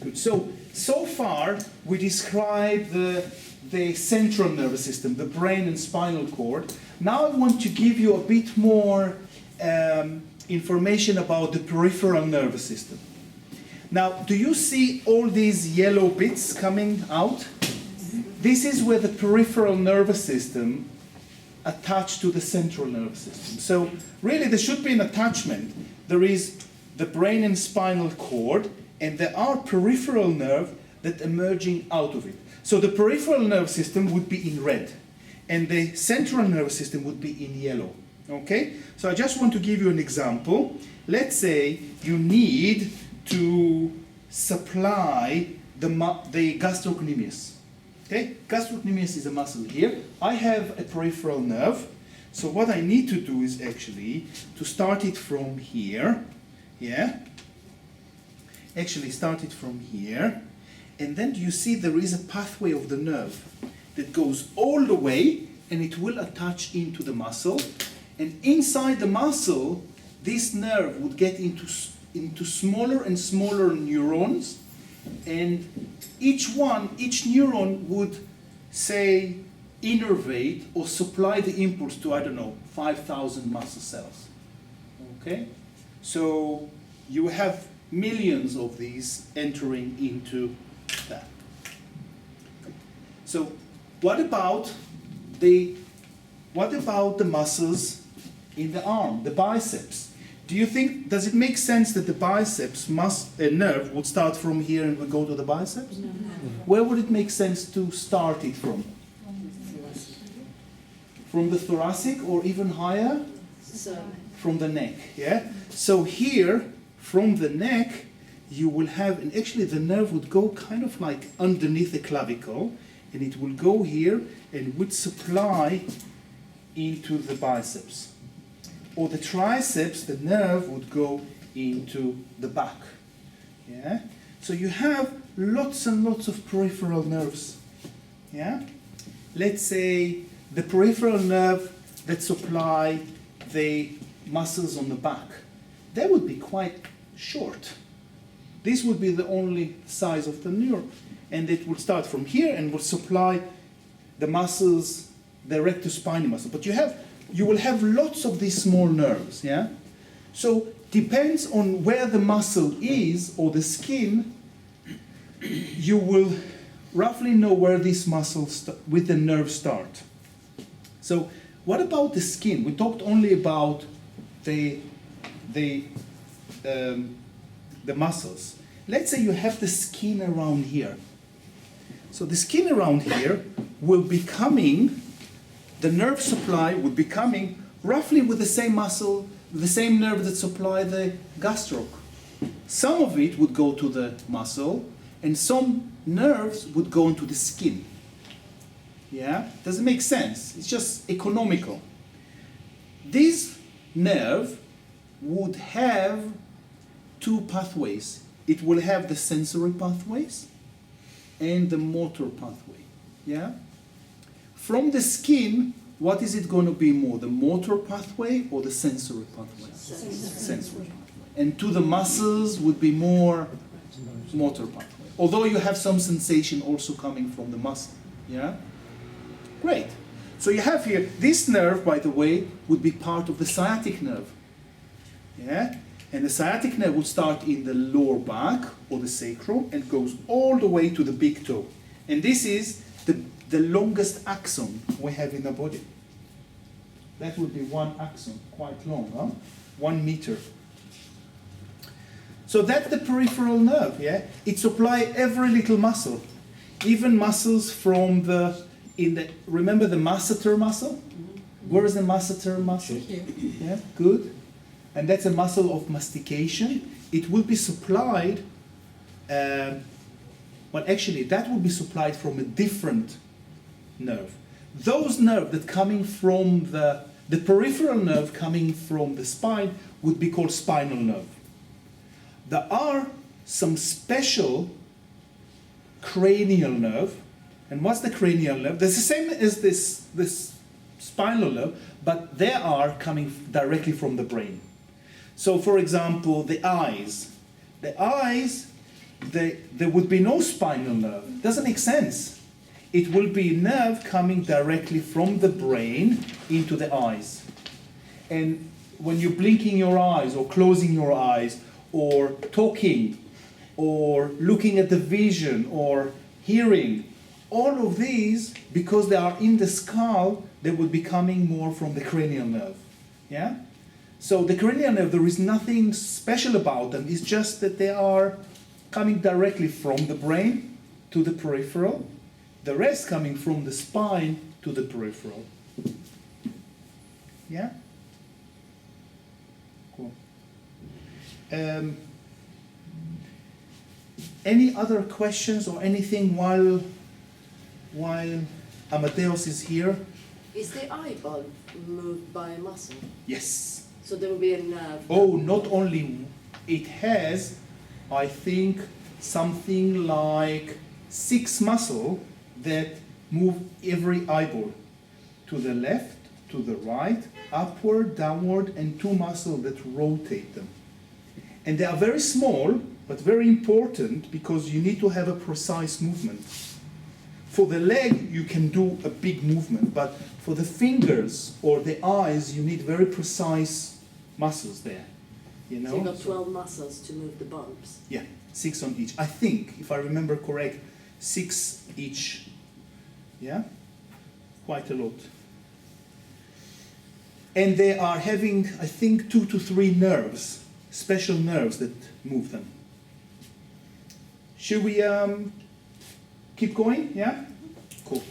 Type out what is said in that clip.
Good. So far we described the central nervous system, the brain and spinal cord. Now I want to give you a bit more information about the peripheral nervous system. Now, do you see all these yellow bits coming out? This is where the peripheral nervous system attached to the central nervous system. So really there should be an attachment. There is the brain and spinal cord, and there are peripheral nerve that emerging out of it. So the peripheral nervous system would be in red, and the central nervous system would be in yellow. Okay? So I just want to give you an example. Let's say you need to supply the gastrocnemius. Okay? Gastrocnemius is a muscle here. I have a peripheral nerve. So what I need to do is actually to start it from here. Yeah? Actually start it from here. And then you see there is a pathway of the nerve that goes all the way, and it will attach into the muscle. And inside the muscle, this nerve would get into smaller and smaller neurons, and each neuron would, say, innervate or supply the impulse to, I don't know, 5,000 muscle cells. Okay? So you have millions of these entering into that. So what about the muscles in the arm, the biceps? Do you think, does it make sense that the biceps nerve would start from here and would go to the biceps? No. Where would it make sense to start it from? From the thoracic, or even higher? From the neck, yeah? So here, from the neck, you will have, and actually the nerve would go kind of like underneath the clavicle, and it will go here and would supply into the biceps. Or the triceps, the nerve would go into the back. Yeah? So you have lots and lots of peripheral nerves. Yeah? Let's say the peripheral nerve that supply the muscles on the back. They would be quite short. This would be the only size of the nerve. And it would start from here and will supply the muscles, the rectospinal muscle. But you will have lots of these small nerves, yeah? So depends on where the muscle is, or the skin, you will roughly know where these muscles with the nerve start. So what about the skin? We talked only about the muscles. Let's say you have the skin around here. So the skin around here will be coming, the nerve supply would be coming roughly with the same muscle, the same nerve that supply the gastroc. Some of it would go to the muscle, and some nerves would go into the skin. Yeah? Does it make sense? It's just economical. This nerve would have two pathways. It will have the sensory pathways and the motor pathway. Yeah? From the skin, what is it going to be more, the motor pathway or the sensory pathway? Sensory pathway. And to the muscles would be more motor pathway. Although you have some sensation also coming from the muscle. Yeah? Great. So you have here, this nerve, by the way, would be part of the sciatic nerve. Yeah? And the sciatic nerve would start in the lower back or the sacrum and goes all the way to the big toe. And this is the longest axon we have in the body. That would be one axon, quite long, huh? 1 meter. So that's the peripheral nerve, yeah? It supplies every little muscle, even muscles from remember the masseter muscle? Where is the masseter muscle? Yeah, good. And that's a muscle of mastication. It will be supplied, well actually that will be supplied from a different nerve. Those nerves that coming from the peripheral nerve coming from the spine would be called spinal nerve. There are some special cranial nerve. And what's the cranial nerve? That's the same as this spinal nerve, but they are coming directly from the brain. So for example, the eyes. The eyes there would be no spinal nerve. Doesn't make sense. It will be a nerve coming directly from the brain into the eyes. And when you're blinking your eyes or closing your eyes or talking or looking at the vision or hearing, all of these, because they are in the skull, they would be coming more from the cranial nerve. Yeah? So the cranial nerve, there is nothing special about them. It's just that they are coming directly from the brain to the peripheral. The rest coming from the spine to the peripheral. Yeah? Cool. Any other questions or anything while Amadeus is here? Is the eyeball moved by a muscle? Yes. So there will be a nerve? Oh, not only, it has, I think, something like 6 muscles that move every eyeball. To the left, to the right, upward, downward, and 2 muscles that rotate them. And they are very small, but very important because you need to have a precise movement. For the leg, you can do a big movement, but for the fingers or the eyes, you need very precise muscles there. You know? So you've got 12 muscles to move the bulbs? Yeah, 6 on each. I think, if I remember correct, 6 each. Yeah? Quite a lot. And they are having, I think, 2 to 3 nerves, special nerves that move them. Should we keep going? Yeah? Cool.